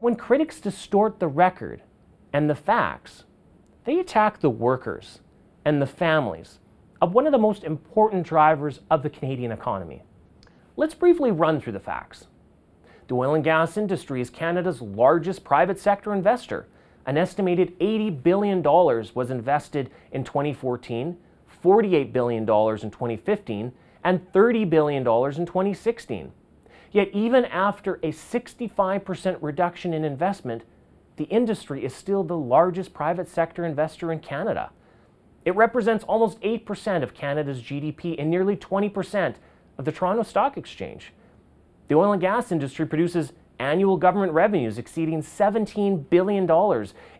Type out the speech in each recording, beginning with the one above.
When critics distort the record and the facts, they attack the workers and the families of one of the most important drivers of the Canadian economy. Let's briefly run through the facts. The oil and gas industry is Canada's largest private sector investor. An estimated $80 billion was invested in 2014, $48 billion in 2015, and $30 billion in 2016. Yet even after a 65% reduction in investment, the industry is still the largest private sector investor in Canada. It represents almost 8% of Canada's GDP and nearly 20% of the Toronto Stock Exchange. The oil and gas industry produces annual government revenues exceeding $17 billion.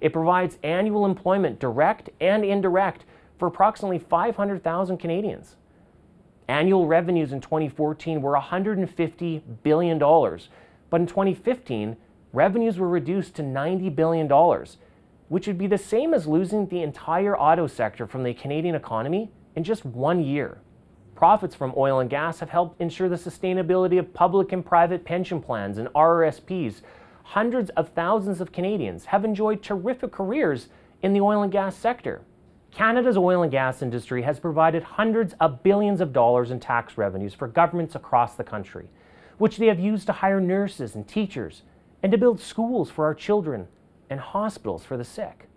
It provides annual employment, direct and indirect, for approximately 500,000 Canadians. Annual revenues in 2014 were $150 billion, but in 2015, revenues were reduced to $90 billion, which would be the same as losing the entire auto sector from the Canadian economy in just 1 year. Profits from oil and gas have helped ensure the sustainability of public and private pension plans and RRSPs. Hundreds of thousands of Canadians have enjoyed terrific careers in the oil and gas sector. Canada's oil and gas industry has provided hundreds of billions of dollars in tax revenues for governments across the country, which they have used to hire nurses and teachers and to build schools for our children and hospitals for the sick.